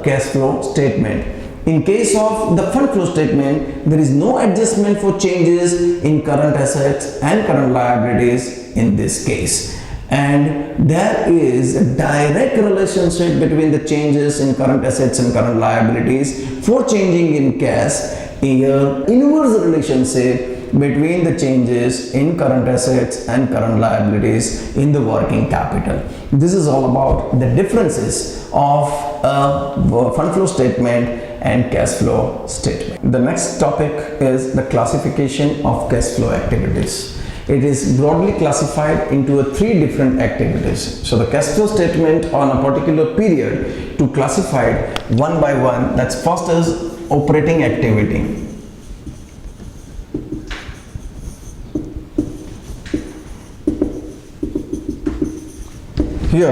cash flow statement. In case of the fund flow statement, there is no adjustment for changes in current assets and current liabilities in this case. And there is a direct relationship between the changes in current assets and current liabilities for changing in cash. Here, inverse relationship between the changes in current assets and current liabilities in the working capital. This is all about the differences of a fund flow statement and cash flow statement. The next topic is the classification of cash flow activities. It is broadly classified into three different activities. So the cash flow statement on a particular period to classify it one by one. That's first is operating activity. Here,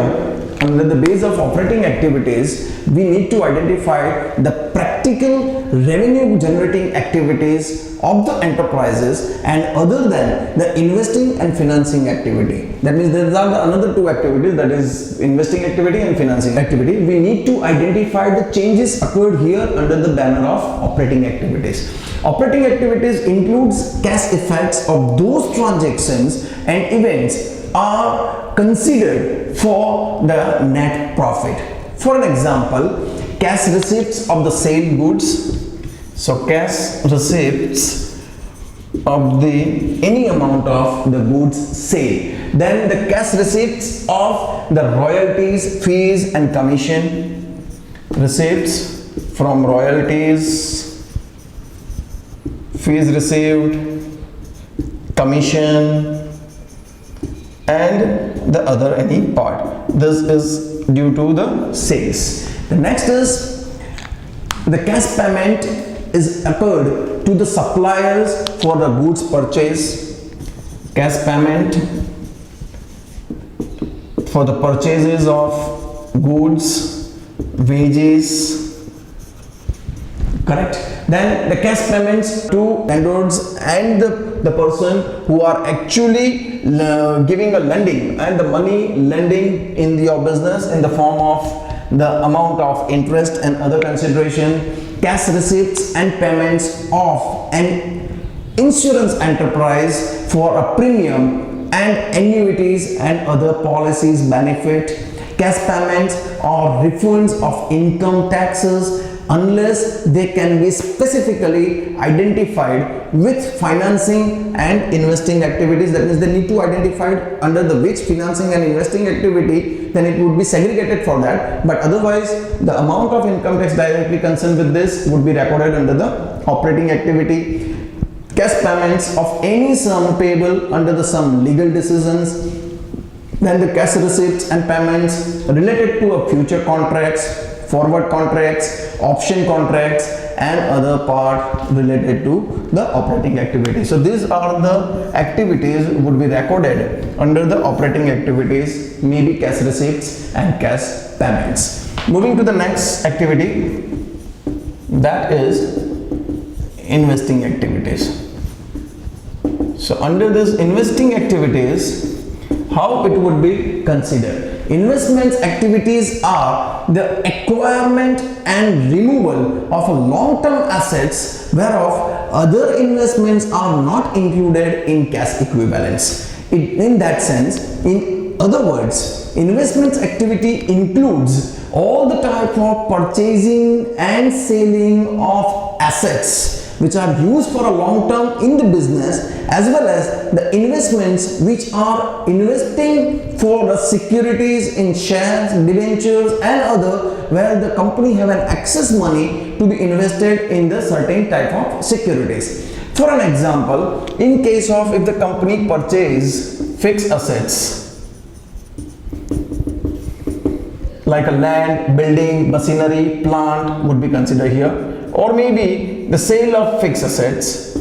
under the base of operating activities, we need to identify the practical revenue generating activities of the enterprises and other than the investing and financing activity. That means there are the another two activities, that is investing activity and financing activity. We need to identify the changes occurred here under the banner of operating activities. Operating activities includes cash effects of those transactions and events are considered for the net profit. For an example, cash receipts of the sale goods. So cash receipts of the any amount of the goods sale. Then the cash receipts of the royalties, fees and commission. Receipts from royalties, fees received, commission and the other any part. This is due to the sales. The next is the cash payment is occurred to the suppliers for the goods purchase. Cash payment for the purchases of goods, wages, correct? Then the cash payments to vendors and the person who are actually giving a lending and the money lending in your business in the form of the amount of interest and other consideration. Cash receipts and payments of an insurance enterprise for a premium and annuities and other policies benefit. Cash payments or refunds of income taxes unless they can be specifically identified with financing and investing activities. That means they need to identify under the which financing and investing activity, then it would be segregated for that. But otherwise, the amount of income tax directly concerned with this would be recorded under the operating activity. Cash payments of any sum payable under the some legal decisions. Then the cash receipts and payments related to a future contracts, forward contracts, option contracts and other part related to the operating activity. So these are the activities would be recorded under the operating activities, maybe cash receipts and cash payments. Moving to the next activity, that is investing activities. So under this investing activities, how it would be considered? Investments activities are the acquirement and removal of a long-term assets whereof other investments are not included in cash equivalents. In that sense, in other words, investments activity includes all the type of purchasing and selling of assets which are used for a long term in the business, as well as the investments which are investing for the securities in shares, debentures and other, where the company have an excess money to be invested in the certain type of securities. For an example, in case of if the company purchase fixed assets like a land, building, machinery, plant would be considered here, or maybe the sale of fixed assets.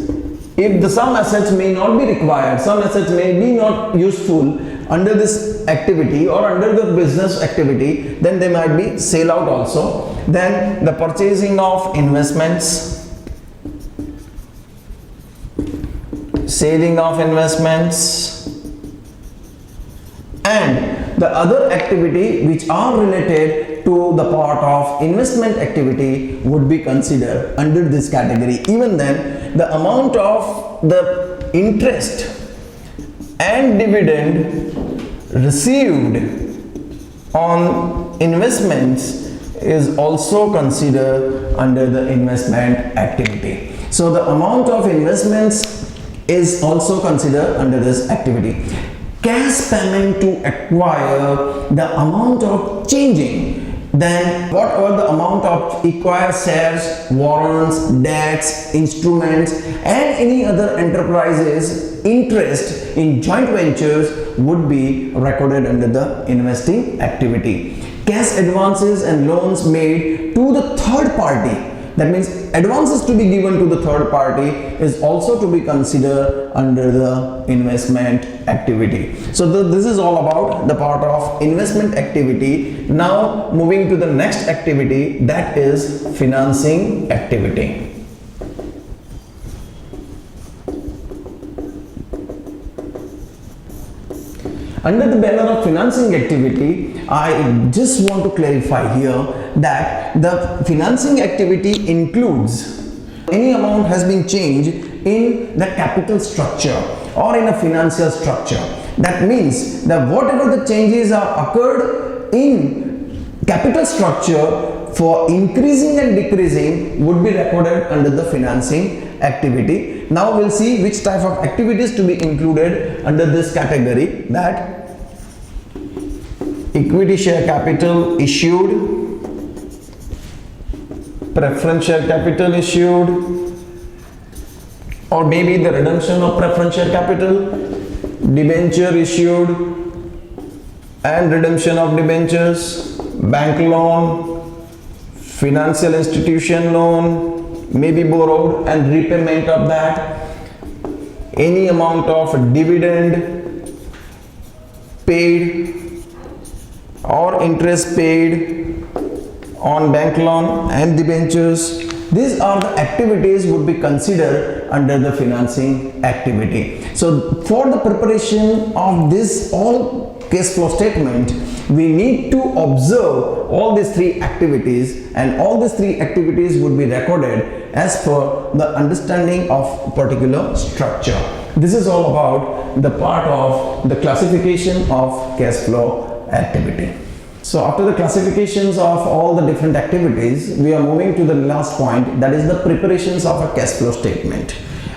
If some assets may not be required, some assets may be not useful under this activity or under the business activity, then they might be sale out also. Then the purchasing of investments, selling of investments and the other activity which are related to the part of investment activity would be considered under this category. Even then, the amount of the interest and dividend received on investments is also considered under the investment activity. So the amount of investments is also considered under this activity. Cash payment to acquire the amount of changing, then whatever the amount of acquired shares, warrants, debts, instruments and any other enterprises interest in joint ventures would be recorded under the investing activity. Cash advances and loans made to the third party, that means advances to be given to the third party, is also to be considered under the investment activity. So this is all about the part of investment activity. Now moving to the next activity, that is financing activity. Under the banner of financing activity, I just want to clarify here that the financing activity includes any amount has been changed in the capital structure or in a financial structure. That means that whatever the changes are occurred in capital structure for increasing and decreasing would be recorded under the financing activity. Now we'll see which type of activities to be included under this category. That equity share capital issued, preference share capital issued, or maybe the redemption of preference share capital, debenture issued and redemption of debentures, bank loan, financial institution loan may be borrowed and repayment of that, any amount of dividend paid or interest paid on bank loan and debentures. These are the activities would be considered under the financing activity. So for the preparation of this all cash flow statement, we need to observe all these three activities, and all these three activities would be recorded as per the understanding of particular structure. This is all about the part of the classification of cash flow activity. So after the classifications of all the different activities, we are moving to the last point, that is the preparations of a cash flow statement.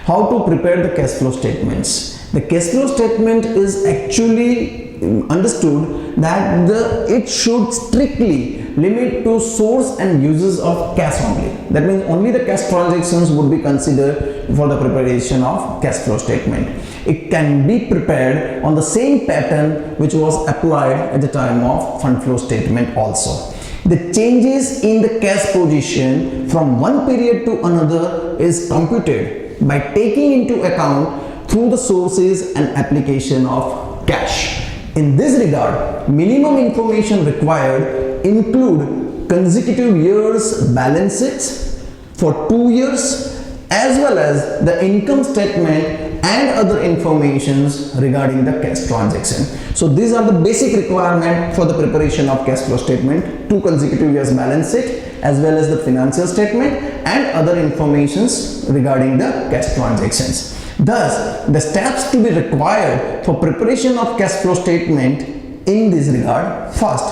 How to prepare the cash flow statements? The cash flow statement is actually understood that it should strictly limit to source and uses of cash only. That means only the cash transactions would be considered for the preparation of cash flow statement. It can be prepared on the same pattern which was applied at the time of fund flow statement also. The changes in the cash position from one period to another is computed by taking into account through the sources and application of cash. In this regard, minimum information required include consecutive years balance sheets for 2 years, as well as the income statement and other informations regarding the cash transaction. So these are the basic requirement for the preparation of cash flow statement: 2 consecutive years balance sheet, as well as the financial statement and other informations regarding the cash transactions. Thus, the steps to be required for preparation of cash flow statement in this regard: first,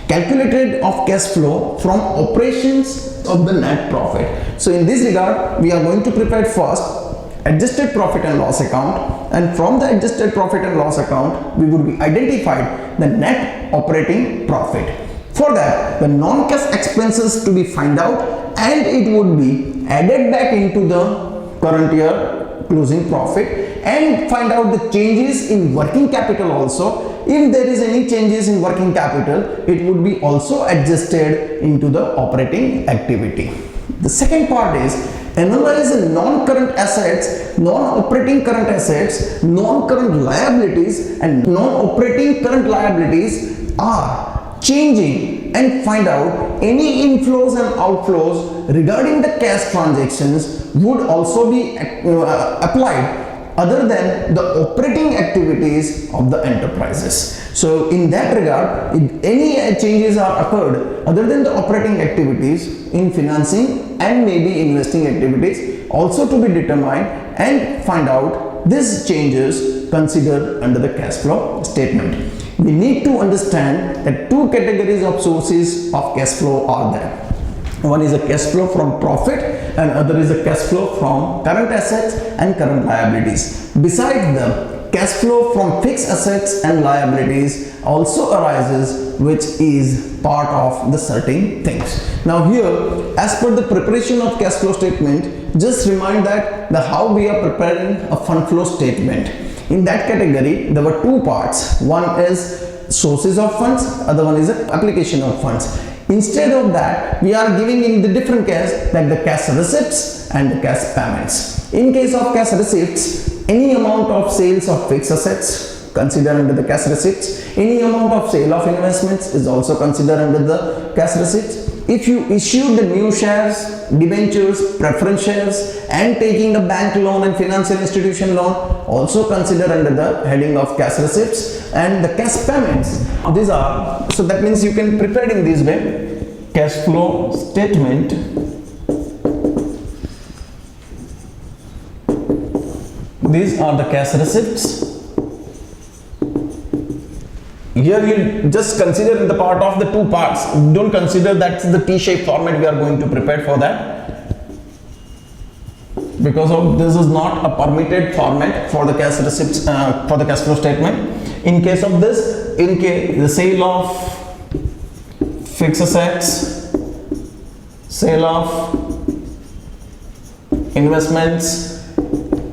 calculated of cash flow from operations of the net profit. So in this regard, we are going to prepare first adjusted profit and loss account, and from the adjusted profit and loss account we would be identified the net operating profit. For that, the non-cash expenses to be find out, and it would be added back into the current year closing profit, and find out the changes in working capital also. If there is any changes in working capital, it would be also adjusted into the operating activity. The second part is analyze the non-current assets, non-operating current assets, non-current liabilities, and non-operating current liabilities are changing, and find out any inflows and outflows regarding the cash transactions would also be applied other than the operating activities of the enterprises. So in that regard, if any changes are occurred other than the operating activities in financing and maybe investing activities also to be determined and find out these changes considered under the cash flow statement. We need to understand that two categories of sources of cash flow are there. One is a cash flow from profit and other is a cash flow from current assets and current liabilities. Besides the cash flow from fixed assets and liabilities also arises, which is part of the certain things. Now here, as per the preparation of cash flow statement, just remind that how we are preparing a fund flow statement. In that category, there were two parts. One is sources of funds, other one is the application of funds. Instead of that, we are giving in the different case like the cash receipts and the cash payments. In case of cash receipts, any amount of sales of fixed assets considered under the cash receipts. Any amount of sale of investments is also considered under the cash receipts. If you issue the new shares, debentures, preference shares and taking a bank loan and financial institution loan also considered under the heading of cash receipts. And the cash payments, these are, so that means you can prepare in this way, cash flow statement. These are the cash receipts. Here you just consider the part of the two parts. Don't consider that's the T-shaped format we are going to prepare for that, because of this is not a permitted format for the cash receipts for the cash flow statement. In case of this, in case the sale of fixed assets, sale of investments,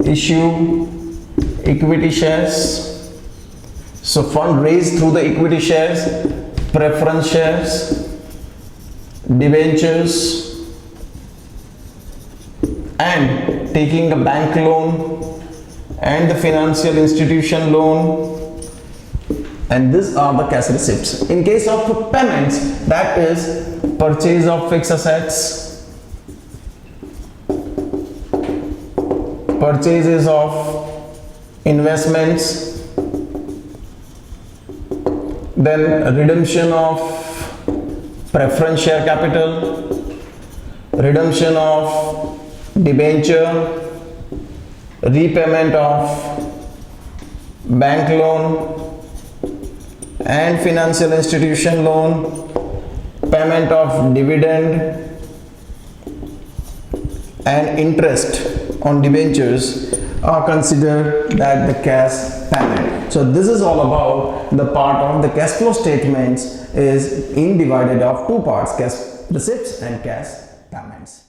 issue equity shares. So fund raised through the equity shares, preference shares, debentures and taking a bank loan and the financial institution loan, and these are the cash receipts. In case of payments, that is purchase of fixed assets, purchases of investments, then redemption of preference share capital, redemption of debenture, repayment of bank loan and financial institution loan, payment of dividend and interest on debentures are considered that the cash payment. So this is all about the part of the cash flow statements is in divided of two parts, cash receipts and cash payments.